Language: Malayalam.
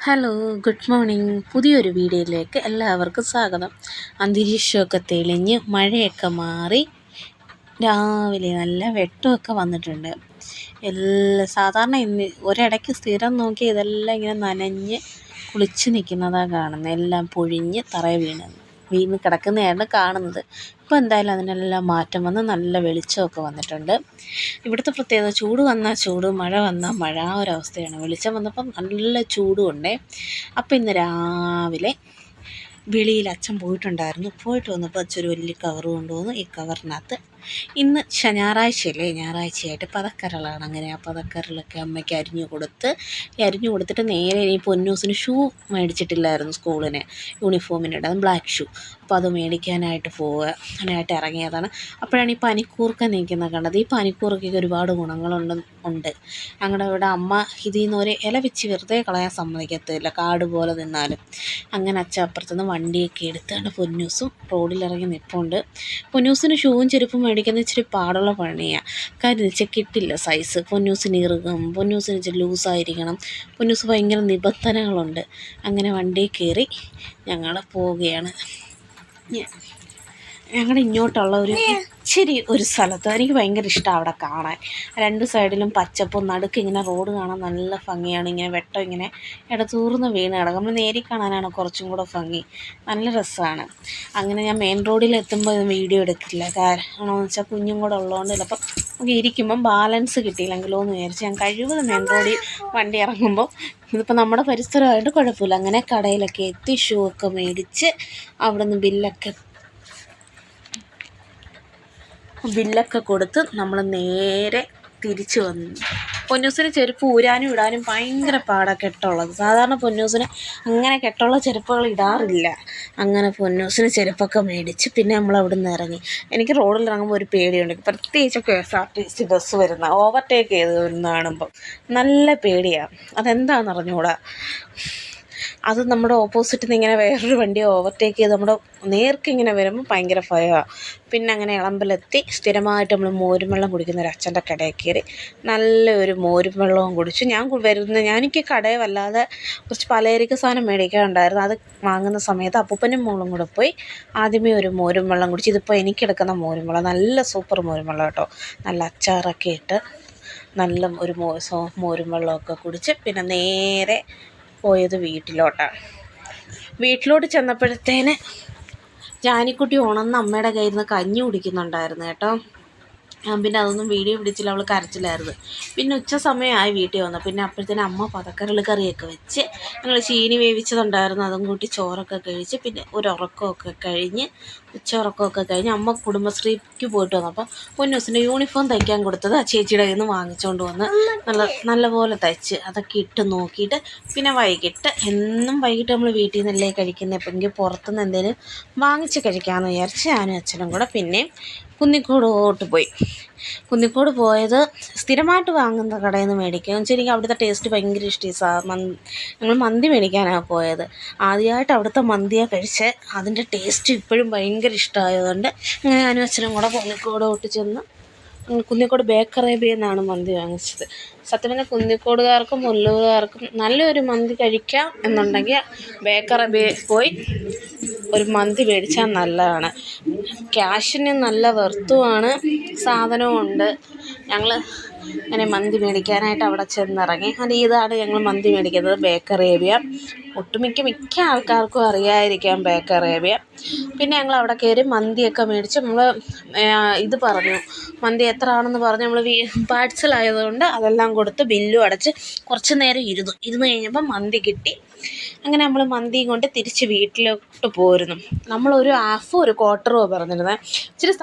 Hello, good morning. പുതിയൊരു വീഡിയോയിലേക്ക് എല്ലാവർക്കും സ്വാഗതം. അന്തരീക്ഷമൊക്കെ തെളിഞ്ഞ് മഴയൊക്കെ മാറി രാവിലെ നല്ല വെട്ടമൊക്കെ വന്നിട്ടുണ്ട്. സാധാരണ ഒരിടയ്ക്ക് സ്ഥിരം നോക്കി ഇതെല്ലാം ഇങ്ങനെ നനഞ്ഞ് കുളിച്ച് നിൽക്കുന്നതാണ് കാണുന്നത്. എല്ലാം പൊഴിഞ്ഞ് തറയിൽ വീണ് കിടക്കുന്നതാണ് കാണുന്നത്. ഇപ്പോൾ എന്തായാലും അതിനെല്ലാം മാറ്റം വന്ന് നല്ല വെളിച്ചമൊക്കെ വന്നിട്ടുണ്ട്. ഇവിടുത്തെ പ്രത്യേകത ചൂട് വന്നാൽ ചൂട്, മഴ വന്നാൽ മഴ, ആ ഒരവസ്ഥയാണ്. വെളിച്ചം വന്നപ്പം നല്ല ചൂടുമുണ്ടേ. അപ്പോൾ ഇന്ന് രാവിലെ വെളിയിൽ അച്ഛൻ പോയിട്ട് വന്നപ്പോൾ അച്ഛൻ ഒരു വലിയ കവർ കൊണ്ടുവന്നു. ഈ കവറിനകത്ത് ഇന്ന് ഞായറാഴ്ചയല്ലേ, ഞായറാഴ്ചയായിട്ട് പതക്കരളാണ്. അങ്ങനെ ആ പതക്കരളൊക്കെ അമ്മയ്ക്ക് അരിഞ്ഞു കൊടുത്തിട്ട് നേരെ ഈ പൊന്നൂസിന് ഷൂ മേടിച്ചിട്ടില്ലായിരുന്നു സ്കൂളിന്, യൂണിഫോമിനിടെ, അത് ബ്ലാക്ക് ഷൂ. അപ്പോൾ അത് മേടിക്കാനായിട്ട് അതിനായിട്ട് ഇറങ്ങിയതാണ്. അപ്പോഴാണ് ഈ പനിക്കൂർക്ക നിൽക്കുന്നത് കണ്ടത്. ഈ പനിക്കൂർക്കയ്ക്ക് ഒരുപാട് ഗുണങ്ങളുണ്ട്. ഞങ്ങളുടെ ഇവിടെ അമ്മ ഇതിൽ നിന്ന് ഒരു ഇല വെച്ച് വെറുതെ കളയാൻ സമ്മതിക്കത്തില്ല, കാട് പോലെ നിന്നാലും. അങ്ങനെ അച്ഛൻ അപ്പുറത്തുനിന്ന് വണ്ടിയൊക്കെ എടുത്തുകൊണ്ട് പൊന്നൂസും റോഡിലിറങ്ങി നിൽപ്പുണ്ട്. പൊന്നൂസിന് ഷൂവും ചെരുപ്പും മേടിക്കുന്ന ഇച്ചിരി പാടുള്ള പണിയാണ്. കാര്യം വെച്ചാൽ കിട്ടില്ല സൈസ്. പൊന്നൂസിന് ഇറുകും, പൊന്നൂസിന് ഇച്ചിരി ലൂസായിരിക്കണം. പൊന്നൂസ് ഭയങ്കര നിബന്ധനകളുണ്ട്. അങ്ങനെ വണ്ടിയിൽ കയറി ഞങ്ങൾ പോവുകയാണ്. ഞങ്ങളുടെ ഇങ്ങോട്ടുള്ള ഇച്ചിരി ഒരു സ്ഥലത്ത് എനിക്ക് ഭയങ്കര ഇഷ്ടമാണ് അവിടെ കാണാൻ. രണ്ട് സൈഡിലും പച്ചപ്പും, നടുക്ക് ഇങ്ങനെ റോഡ് കാണാൻ നല്ല ഭംഗിയാണ്. ഇങ്ങനെ വെട്ടം ഇങ്ങനെ ഇടതൂർന്ന് വീണ് കിടക്കും. നമ്മൾ നേരിൽ കാണാനാണ് കുറച്ചും കൂടെ ഭംഗി. നല്ല രസമാണ്. അങ്ങനെ ഞാൻ മെയിൻ റോഡിൽ എത്തുമ്പോൾ വീഡിയോ എടുക്കില്ല. കാരണമെന്ന് വെച്ചാൽ കുഞ്ഞും കൂടെ ഉള്ളതുകൊണ്ട് ചിലപ്പോൾ നമുക്ക് ഇരിക്കുമ്പം ബാലൻസ് കിട്ടിയില്ലെങ്കിലോ എന്ന് വിചാരിച്ച് ഞാൻ കഴിവതും മെയിൻ റോഡിൽ വണ്ടി ഇറങ്ങുമ്പോൾ, ഇതിപ്പോൾ നമ്മുടെ പരിസരമായിട്ട് കുഴപ്പമില്ല. അങ്ങനെ കടയിലൊക്കെ എത്തി ഷൂ ഒക്കെ മേടിച്ച് അവിടെ നിന്ന് ബില്ലൊക്കെ കൊടുത്ത് നമ്മൾ നേരെ തിരിച്ചു വന്നു. പൊന്നൂസിന് ചെരുപ്പ് ഊരാനും ഇടാനും ഭയങ്കര പാടാണ്, കെട്ടുള്ളത്. സാധാരണ പൊന്നൂസിന് അങ്ങനെ കെട്ടുള്ള ചെരുപ്പുകൾ ഇടാറില്ല. അങ്ങനെ പൊന്നൂസിന് ചെരുപ്പൊക്കെ മേടിച്ച് പിന്നെ നമ്മൾ അവിടെ നിന്ന് ഇറങ്ങി. എനിക്ക് റോഡിൽ ഇറങ്ങുമ്പോൾ ഒരു പേടിയുണ്ട്, പ്രത്യേകിച്ച് KSRTC ബസ് ഓവർടേക്ക് ചെയ്ത് വരുന്ന കാണുമ്പം നല്ല പേടിയാണ്. അതെന്താണെന്ന് അറിഞ്ഞുകൂടാ. അത് നമ്മുടെ ഓപ്പോസിറ്റിൽ നിന്ന് ഇങ്ങനെ വേറൊരു വണ്ടി ഓവർടേക്ക് ചെയ്ത് നമ്മുടെ നേർക്കിങ്ങനെ വരുമ്പോൾ ഭയങ്കര ഭയമാണ്. പിന്നെ അങ്ങനെ ഇളമ്പലെത്തി സ്ഥിരമായിട്ട് നമ്മൾ മോരും വെള്ളം കുടിക്കുന്ന ഒരു അച്ഛൻ്റെ കടയിൽ കയറി നല്ലൊരു മോരും വെള്ളവും കുടിച്ചു. എനിക്ക് കടയിൽ വല്ലാതെ കുറച്ച് പലചരക്ക് സാധനം മേടിക്കാനുണ്ടായിരുന്നു. അത് വാങ്ങുന്ന സമയത്ത് അപ്പൂപ്പനും മോളും കൂടെ പോയി ആദ്യമേ ഒരു മോരും വെള്ളം കുടിച്ചു. ഇതിപ്പോൾ എനിക്കെടുക്കുന്ന മോരും വെള്ളം നല്ല സൂപ്പർ മോരും വെള്ളം കേട്ടോ. നല്ല അച്ചാറൊക്കെ ഇട്ട് നല്ല ഒരു മോരും വെള്ളമൊക്കെ കുടിച്ച് പിന്നെ നേരെ പോയത് വീട്ടിലോട്ട് ചെന്നപ്പോഴത്തേന് ജാനിക്കുട്ടി ഉണർന്ന് അമ്മയുടെ കയ്യിൽ നിന്ന് കഞ്ഞി കുടിക്കുന്നുണ്ടായിരുന്നു കേട്ടോ. പിന്നെ അതൊന്നും വീഡിയോ പിടിച്ചില്ല, അവൾ കരച്ചിലായിരുന്നു. പിന്നെ ഉച്ച സമയമായി വീട്ടിൽ വന്നു. പിന്നെ അപ്പോഴത്തേനും അമ്മ പതക്കരൾ കറിയൊക്കെ വെച്ച് ഞങ്ങൾ ചീനി വേവിച്ചതുണ്ടായിരുന്നു, അതും കൂട്ടി ചോറൊക്കെ കഴിച്ച് പിന്നെ ഒരു ഉറക്കമൊക്കെ കഴിഞ്ഞ് ഉച്ചയുറക്കമൊക്കെ കഴിഞ്ഞ് അമ്മ കുടുംബശ്രീക്ക് പോയിട്ട് വന്നു. അപ്പം പൊന്നൂസിൻ്റെ യൂണിഫോം തയ്ക്കാൻ കൊടുത്തത് ആ ചേച്ചിയുടെ കയ്യിൽ നിന്ന് വാങ്ങിച്ചുകൊണ്ട് വന്ന് നല്ലപോലെ തയ്ച്ച് അതൊക്കെ ഇട്ട് നോക്കിയിട്ട് പിന്നെ എന്നും വൈകിട്ട് നമ്മൾ വീട്ടിൽ നിന്നല്ലേ കഴിക്കുന്നത്, എപ്പോഴെങ്കിൽ പുറത്തുനിന്ന് എന്തെങ്കിലും വാങ്ങിച്ച് കഴിക്കാമെന്ന് വിചാരിച്ച് ഞാനും അച്ഛനും കൂടെ പിന്നെയും കുന്നിക്കോടോട്ട് പോയി. കുന്നിക്കോട് പോയത് സ്ഥിരമായിട്ട് വാങ്ങുന്ന കടയിൽ നിന്ന് മേടിക്കുക എന്ന് വെച്ചാൽ എനിക്ക് അവിടുത്തെ ടേസ്റ്റ് ഭയങ്കര ഇഷ്ടമാണ്. ഞങ്ങൾ മന്തി മേടിക്കാനാണ് പോയത്. ആദ്യമായിട്ട് അവിടുത്തെ മന്തിയാണ് കഴിച്ച് അതിൻ്റെ ടേസ്റ്റ് ഇപ്പോഴും ഭയങ്കര ഇഷ്ടമായതുകൊണ്ട് ഞാനും അച്ഛനും കൂടെ കുന്നിക്കോടോട്ട് ചെന്ന് കുന്നിക്കോട് ബേക്കറേബിയിൽ നിന്നാണ് മന്തി വാങ്ങിച്ചത്. സത്യം പറഞ്ഞാൽ കുന്നിക്കോടുകാർക്കും മുല്ലൂർകാർക്കും നല്ലൊരു മന്തി കഴിക്കാം എന്നുണ്ടെങ്കിൽ ബേക്കറേബിയിൽ പോയി ഒരു മന്തി മേടിച്ചാൽ നല്ലതാണ്. ക്യാഷിന് നല്ല വെർത്തുമാണ്, സാധനവും ഉണ്ട്. ഞങ്ങൾ അങ്ങനെ മന്തി മേടിക്കാനായിട്ട് അവിടെ ചെന്നിറങ്ങി. ഇതാണ് ഞങ്ങൾ മന്തി മേടിക്കുന്നത്, ബേക്കറേബിയ. മിക്ക ആൾക്കാർക്കും അറിയാതിരിക്കാം ബേക്കറേബിയ. പിന്നെ ഞങ്ങൾ അവിടെ കയറി മന്തിയൊക്കെ മേടിച്ച് നമ്മൾ ഇത് പറഞ്ഞു, മന്തി എത്ര ആണെന്ന് പറഞ്ഞ് നമ്മൾ പാഴ്സലായതുകൊണ്ട് അതെല്ലാം കൊടുത്ത് ബില്ലും അടച്ച് കുറച്ച് നേരം ഇരുന്ന് കഴിഞ്ഞപ്പോൾ മന്തി കിട്ടി. അങ്ങനെ നമ്മൾ മന്തിയും കൊണ്ട് തിരിച്ച് വീട്ടിലോട്ട് പോരുന്നു. നമ്മളൊരു ഹാഫോ ഒരു ക്വാർട്ടറോ പറഞ്ഞിരുന്നത്. ഇച്ചിരി